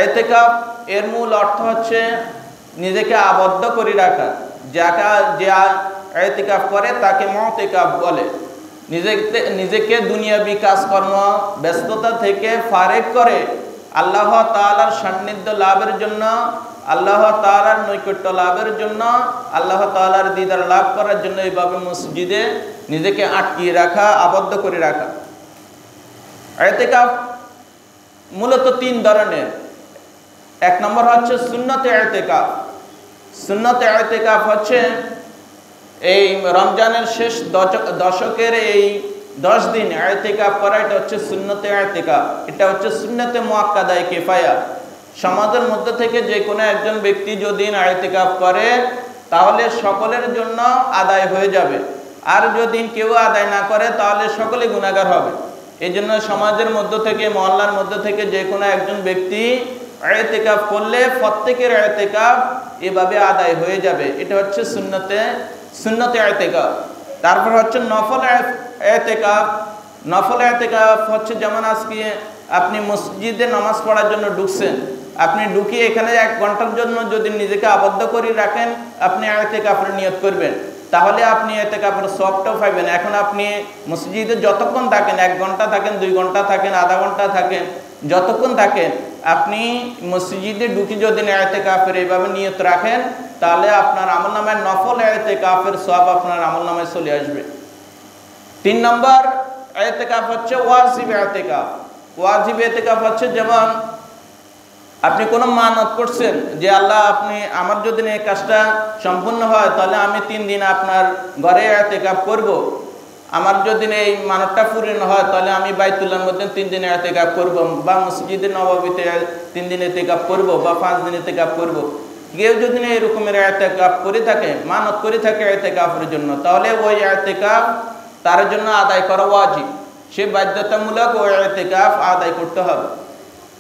ইতিকাফ এর মূল অর্থ হচ্ছে নিজেকে আবদ্ধ করে রাখা। যে ইতিকাফ করে তাকে মুতিকাফ বলে। নিজেকে দুনিয়াবি কাজকর্ম ব্যস্ততা থেকে ফারেক করে আল্লাহ তাআলার সান্নিধ্য লাভের জন্য, আল্লাহ তাআলার নৈকট্য লাভের জন্য, আল্লাহ তাআলার দিদার লাভ করার জন্য এইভাবে মসজিদে নিজেকে আটকিয়ে রাখা, আবদ্ধ করে রাখা। ইতিকাফ মূলত 3 ধরনের। এক নম্বর হচ্ছে সুন্নতে ইতিকাফ। সুন্নতে ইতিকাফ হচ্ছে এই রমজানের শেষ দশকের এই 10 দিন ইতিকাফ করা, এটা হচ্ছে সুন্নতে ইতিকাফ। এটা হচ্ছে সুন্নতে মুআক্কাদায়ে কিফায়া। সমাজের মধ্যে থেকে যে কোনো একজন ব্যক্তি যদি ইতিকাফ করে তাহলে সকলের জন্য আদায় হয়ে যাবে, আর যদি কেউ আদায় না করে তাহলে সকলে গুনাহগার হবে। এই জন্য সমাজের মধ্য থেকে, মহল্লার মধ্য থেকে যে কোনো একজন ব্যক্তি ইতিকাফ করলে প্রত্যেকের ইতিকাফ এভাবে আদায় হয়ে যাবে। এটা হচ্ছে সুন্নতে ইতিকাফ। তারপর হচ্ছে নফল ইতিকাফ। নফল ইতিকাফ হচ্ছে যেমন আজকে আপনি মসজিদে নামাজ পড়ার জন্য ঢুকছেন, আপনি ঢুকিয়ে এখানে 1 ঘন্টার জন্য যদি নিজেকে আবদ্ধ করে রাখেন, আপনি ইতিকাফের নিয়ত করবেন, তাহলে আপনি ইতিকাফের সওয়াবটাও পাবেন। এখন আপনি মসজিদে যতক্ষণ থাকেন, 1 ঘন্টা থাকেন, 2 ঘন্টা থাকেন, আধা ঘন্টা থাকেন, যতক্ষণ থাকেন, আপনি মসজিদে ঢুকে যদি ইতিকাফের এইভাবে নিয়ত রাখেন তাহলে আপনার আমলনামায় নফল ইতিকাফের সওয়াব আপনার আমলনামায় চলে আসবে। 3 নম্বর ইতিকাফ হচ্ছে ওয়াজিব ইতিকাফ। ওয়াজিব ইতিকাফ হচ্ছে যেমন আপনি কোনো মানত করছেন যে আল্লাহ, আপনি আমার যদি এই কাজটা সম্পূর্ণ হয় তাহলে আমি 3 দিন আপনার ঘরে ইতিকাফ করব। আমার যদি এই মানতটা পূর্ণ হয় তাহলে আমি বাইতুল্লাহর মধ্যে 3 দিন ইতিকাফ করব, বা মসজিদে নববীতে 3 দিন ইতিকাফ করব, বা 5 দিন ইতিকাফ করব। কেউ যদি এই রকমের ইতিকাফ করে থাকে, মানত করে থাকে ইতিকাফের জন্য, তাহলে ওই ইতিকাফ তার জন্য আদায় করা ওয়াজিব। সে বাধ্যতামূলক ওই ইতিকাফ আদায় করতে হবে।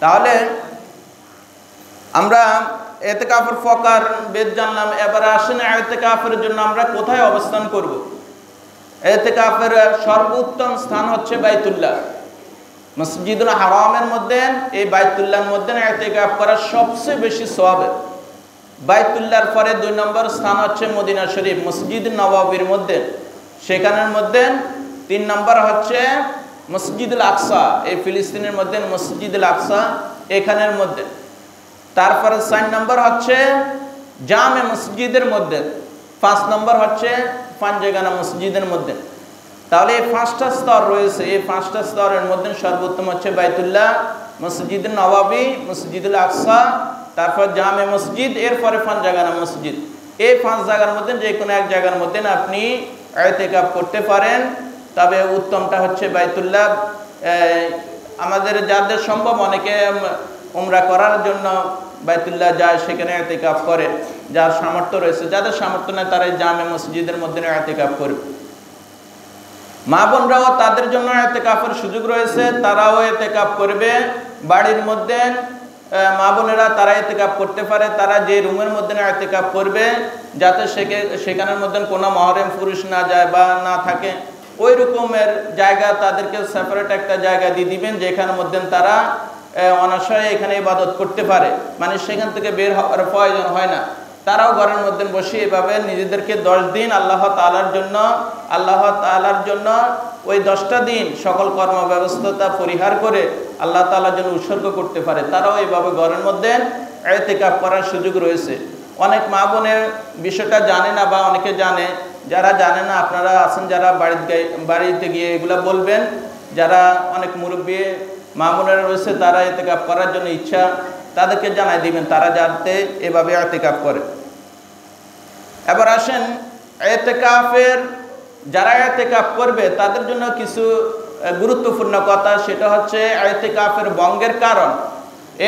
তাহলে আমরা ইতিকাফের প্রকার বেদ জানলাম। এবার আসেন ইতিকাফের জন্য আমরা কোথায় অবস্থান করব। ইতিকাফের সর্বোত্তম স্থান হচ্ছে বাইতুল্লাহ। মসজিদুল হারামের মধ্যে, এই বাইতুল্লাহর মধ্যে ইতিকাফ করা সবচেয়ে বেশি সওয়াব। বাইতুল্লাহর পরে 2 নম্বর স্থান হচ্ছে মদিনা শরীফ, মসজিদ নববীর মধ্যে, সেখানের মধ্যে 3 নম্বর হচ্ছে মসজিদুল আকসা, এই ফিলিস্তিনের মধ্যে মসজিদুল আকসা, এখানের মধ্যে। তারপরে 4 নম্বর হচ্ছে জামে মসজিদের মধ্যে, 5 নম্বর হচ্ছে পাঞ্জেগানা মসজিদের মধ্যে। তাহলে এই 5টা স্তর রয়েছে। এই 5টা স্তরের মধ্যে সর্বোত্তম হচ্ছে বাইতুল্লাহ, মসজিদ নববী, মসজিদুল আকসা, তারপর জামে মসজিদ, এরপরে পাঞ্জেগানা মসজিদ। এই 5 জায়গার মধ্যে যে কোনো এক জায়গার মধ্যে আপনি ইতিকাফ করতে পারেন, তবে উত্তমটা হচ্ছে বাইতুল্লাহ। আমাদের যাদের সম্ভব, অনেকে উমরা করার জন্য বাইতুল্লাহ যায়, সেখানে ইতিকাফ করে। যার সামর্থ্য রয়েছে, যাদের সামর্থ্য নেই তারা জামে মসজিদের মধ্যে ইতিকাফ করবে। মা বোনরাও, তাদের জন্য ইতিকাফের সুযোগ রয়েছে, তারাও ইতিকাফ করবে। বাড়ির মধ্যে মা বোনেরা তারা ইতিকাফ করতে পারে, তারা যে রুমের মধ্যে ইতিকাফ করবে যাতে সেখানের মধ্যে কোনো মহরম পুরুষ না যায় বা না থাকে, ওই রকমের জায়গা তাদেরকে সেপারেট একটা জায়গা দিয়ে দিবেন, যেখানের মধ্যে তারা অনাশয়ে এখানে ইবাদত করতে পারে, মানে সেখান থেকে বের হওয়ার প্রয়োজন হয় না। তারাও ঘরের মধ্যে বসে এভাবে নিজেদেরকে 10 দিন আল্লাহ তাআলার জন্য ওই 10টা দিন সকল কর্ম ব্যবস্থা পরিহার করে আল্লাহ তাআলার জন্য উৎসর্গ করতে পারে। তারাও এইভাবে ঘরের মধ্যে ইতিকাফ করার সুযোগ রয়েছে। অনেক মা বোনের বিষয়টা জানে না, বা অনেকে জানে। যারা জানে না, আপনারা আছেন যারা বাড়িতে গিয়ে এগুলা বলবেন। যারা অনেক মুরব্বী মা বোনেরা রয়েছে তারা ইতিকাফ করার জন্য ইচ্ছা, তাদেরকে জানাই দিবেন, তারা যাতে এভাবে ইতিকাফ করে। এবার আসেন যারা ইতিকাফ করবে তাদের জন্য কিছু গুরুত্বপূর্ণ কথা। সেটা হচ্ছে ইতিকাফের ভঙ্গের কারণ।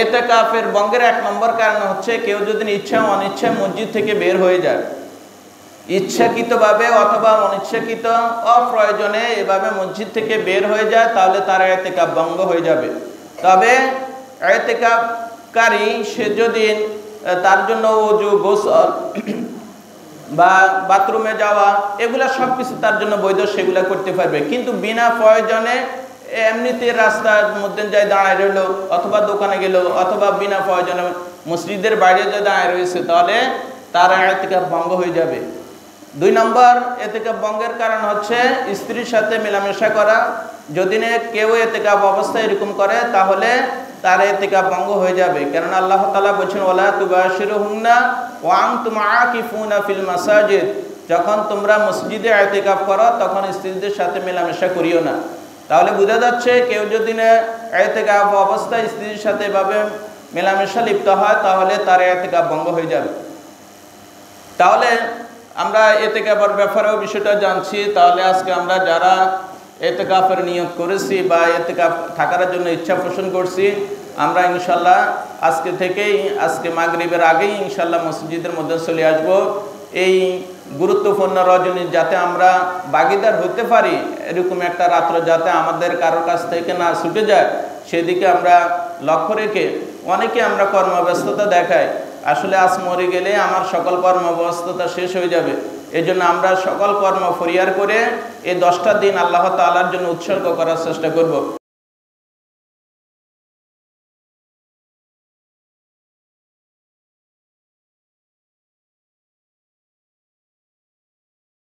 ইতিকাফের ভঙ্গের 1 নম্বর কারণ হচ্ছে কেউ যদি ইচ্ছা অনিচ্ছায় মসজিদ থেকে বের হয়ে যায়, ইচ্ছাকৃতভাবে অথবা অনিচ্ছাকৃত অপ্রয়োজনে এভাবে মসজিদ থেকে বের হয়ে যায়, তাহলে তার ইতিকাফ ভঙ্গ হয়ে যাবে। তবে ইতিকাফকারী সে যদি তার জন্য ওযু, গোসল বা বাথরুমে যাওয়া, এগুলা সবকিছু তার জন্য বৈধ, সেগুলা করতে পারবে। কিন্তু বিনা প্রয়োজনে এমনিতে রাস্তার মধ্যে যাই দাঁড়ায় রইল, অথবা দোকানে গেল, অথবা বিনা প্রয়োজনে মসজিদের বাইরে যে দাঁড়ায় রয়েছে, তাহলে তার ইতিকাফ ভঙ্গ হয়ে যাবে। 2 নম্বর ইতিকাফ ভঙ্গের কারণ হচ্ছে স্ত্রীর সাথে মেলামেশা করা। যদি না কেউ ইতিকাফ অবস্থায় এরকম করে, তাহলে তার ইতিকাফ ভঙ্গ হয়ে যাবে। কারণ আল্লাহ তাআলা বলেছেন, ওয়ালা তুবাশিরুহুন্না ওয়া আনতুম আকিফুনা ফিল মাসাজিদ, যখন তোমরা মসজিদে ইতিকাফ করো তখন স্ত্রীদের সাথে মেলামেশা করিও না। তাহলে বোঝা যাচ্ছে কেউ যদি না ইতিকাফ অবস্থায় স্ত্রীর সাথে এভাবে মেলামেশা লিপ্ত হয়, তাহলে তার ইতিকাফ ভঙ্গ হয়ে যাবে। তাহলে আমরা ইতিকাফের ব্যাপারেও বিষয়টা জানছি। তাহলে আজকে আমরা যারা ইতিকাফের নিয়ত করেছি বা ইতিকাফ থাকার জন্য ইচ্ছা পোষণ করছি, আমরা ইনশাল্লাহ আজকে মাগরিবের আগেই ইনশাল্লাহ মসজিদের মধ্যে চলে আসব। এই গুরুত্বপূর্ণ রজনী যাতে আমরা ভাগীদার হতে পারি, এরকম একটা রাত্র যাতে আমাদের কারোর কাছ থেকে না ছুটে যায়, সেদিকে আমরা লক্ষ্য রেখে, অনেকে আমরা কর্মব্যস্ততা দেখাই, আসলে আজ মরে গেলে আমার সকল কর্মব্যস্ততা শেষ হয়ে যাবে। এই জন্য আমরা সকল কর্ম পরিহার করে এই 10টা দিন আল্লাহ তাআলার জন্য উৎসর্গ করার চেষ্টা করব।